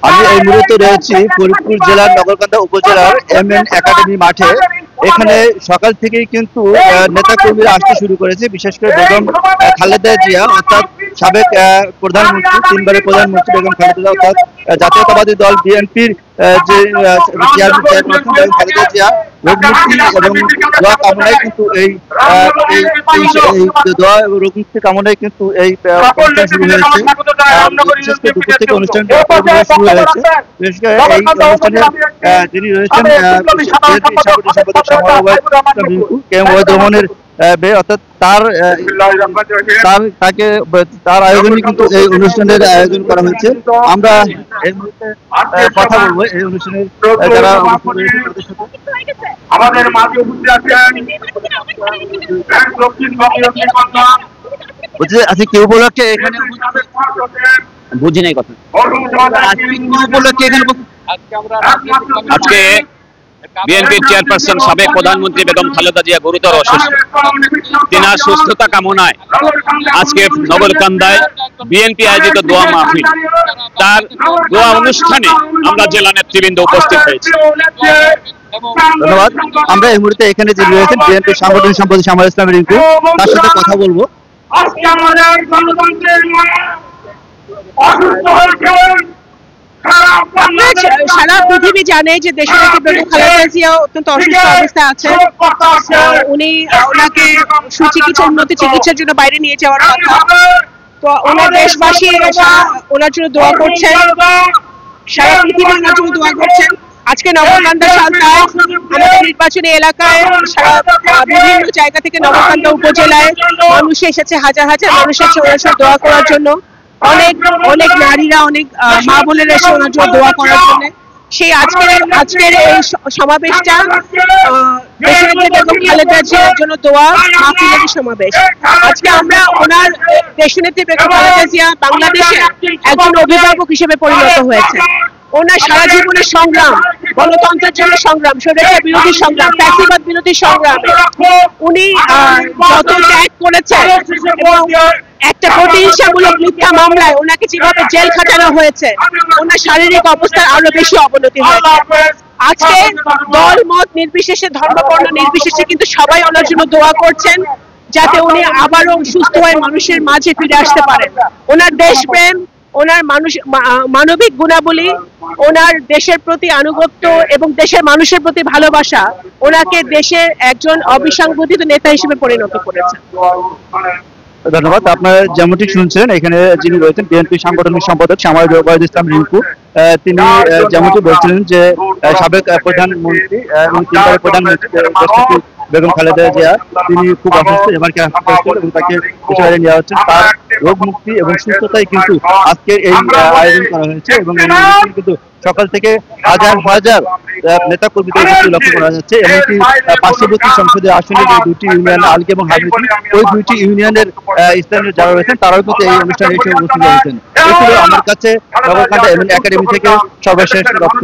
আমি এই মুহূর্তে রয়েছি ফরিদপুর জেলার নগরকান্দা উপজেলার এমএন একাডেমি মাঠে। এখানে সকাল থেকেই কিন্তু নেতাকর্মীরা আসতে শুরু করেছে, বিশেষ করে বেগম খালেদা জিয়া অর্থাৎ সাবেক প্রধানমন্ত্রী, তিনবারের প্রধানমন্ত্রী বেগম খালেদা জিয়া অর্থাৎ জাতীয়তাবাদী দল বিএনপির যে চেয়ারপারসন বেগম খালেদা জিয়া রোগ মুক্তি এবং দোয়া কামনায় কিন্তু এই দোয়া এবং রোগ মুক্তি কামনায় কিন্তু এই অনুষ্ঠান শুরু হয়েছে। বিশেষ করে দুপুর থেকে অনুষ্ঠান শুরু হয়েছে। বিশেষ করে এই অনুষ্ঠানের যিনি রয়েছেন সম্পাদক রহমানের অর্থাৎ তার আয়োজনে কিন্তু এই অনুষ্ঠানের আয়োজন করা হয়েছে। আমরা এই মুহূর্তে কথা বলবো এই অনুষ্ঠানের যারা আমাদের মাঝে উপস্থিত আছেন আজকে কেউ উপলক্ষে এখানে বুঝি নাই কথা উপলক্ষে এখানে আজকে বিএনপির চেয়ারপারসন সাবেক প্রধানমন্ত্রী বেগম খালেদা জিয়া গুরুতর অসুস্থ। তিনার সুস্থতা কামনায় আজকে নগরকান্দায় বিএনপি আয়োজিত দোয়া মাহফিল, তার দোয়া অনুষ্ঠানে আমরা জেলা নেতৃবৃন্দ উপস্থিত হয়েছি। ধন্যবাদ। আমরা এই মুহূর্তে এখানে যে রয়েছেন বিএনপির সাংগঠনিক সম্পাদক শামীম ইসলাম রিংকু, তার সাথে কথা বলবো। সারা পৃথিবী জানে যে দেশের বেগম খালেদা জিয়া অত্যন্ত অসুস্থ অবস্থায় আছেন। উনি ওনাকে সুচিকিৎসা উন্নত চিকিৎসার জন্য বাইরে নিয়ে যাওয়ার কথা। তো ওনার দেশবাসী ওনার জন্য দোয়া করছেন, সারা পৃথিবী ওনার জন্য দোয়া করছেন। আজকে নগরকান্দা সালতায় আমাদের নির্বাচনী এলাকায় বিভিন্ন জায়গা থেকে নগরকান্দা উপজেলায় মানুষ এসেছে, হাজার হাজার মানুষ এসেছে ওনার সাথে দোয়া করার জন্য। অনেক অনেক নারীরা, অনেক মা বোনেরা এসে ওনার জন্য দোয়া করার জন্য। সেই আজকের এই সমাবেশটা বেগম খালেদা জিয়ার জন্য দোয়া মাহফিলের সমাবেশ। আজকে আমরা ওনার দেশনেত্রী বেগম খালেদা জিয়া বাংলাদেশে একজন অভিভাবক হিসেবে পরিণত হয়েছে। ওনার সারা জীবনের সংগ্রাম, গণতন্ত্রের জন্য সংগ্রাম, স্বৈরাচার বিরোধী সংগ্রাম, ফ্যাসিবাদ বিরোধী সংগ্রামে উনি যত ত্যাগ করেছেন এবং একটা প্রতিহিংসামূলক মিথ্যা মামলায় ওনাকে যেভাবে জেল খাটানো হয়েছে, ওনার শারীরিক অবস্থার আরো বেশি অবনতি হয়েছে। আজকে দল মত নির্বিশেষে, ধর্মবর্ণ নির্বিশেষে কিন্তু সবাই ওনার জন্য দোয়া করছেন যাতে উনি আবারও সুস্থ হয়ে মানুষের মাঝে ফিরে আসতে পারেন। ওনার দেশপ্রেম, ওনার মানবিক গুণাবলী, ওনার দেশের প্রতি আনুগত্য এবং দেশের মানুষের প্রতি ভালোবাসা ওনাকে দেশের একজন অবিসংবাদিত নেতা হিসেবে পরিণত করেছে। ধন্যবাদ। আপনারা যেমনটি শুনছেন এখানে যিনি রয়েছেন বিএনপি সাংগঠনিক সম্পাদক শামীম ইসলাম রিংকু, তিনি যেমনটি বলছিলেন যে সাবেক প্রধানমন্ত্রী এবং তিনবারের প্রধানমন্ত্রী বেগম খালেদা জিয়া তিনি খুব অসুস্থ, এবারকে এবং তাকে দেশে নেওয়া হচ্ছে। তার রোগ মুক্তি এবং সুস্থতাই কিন্তু আজকের এই আয়োজন করা হয়েছে এবং এই অনুষ্ঠান কিন্তু সকাল থেকে হাজার হাজার নেতা কর্মীদের লক্ষ্য করা যাচ্ছে। এমনকি পার্শ্ববর্তী সংসদীয় আসনের যে দুটি ইউনিয়ন আলগি এবং হাবিতি, ওই দুইটি ইউনিয়নের স্থানীয় যারা রয়েছেন তারাও কিন্তু এই অনুষ্ঠানে এসে উপস্থিত হয়েছেন। এগুলো আমার কাছে নগরকান্দা এমএন একাডেমি থেকে সর্বশেষ তথ্য।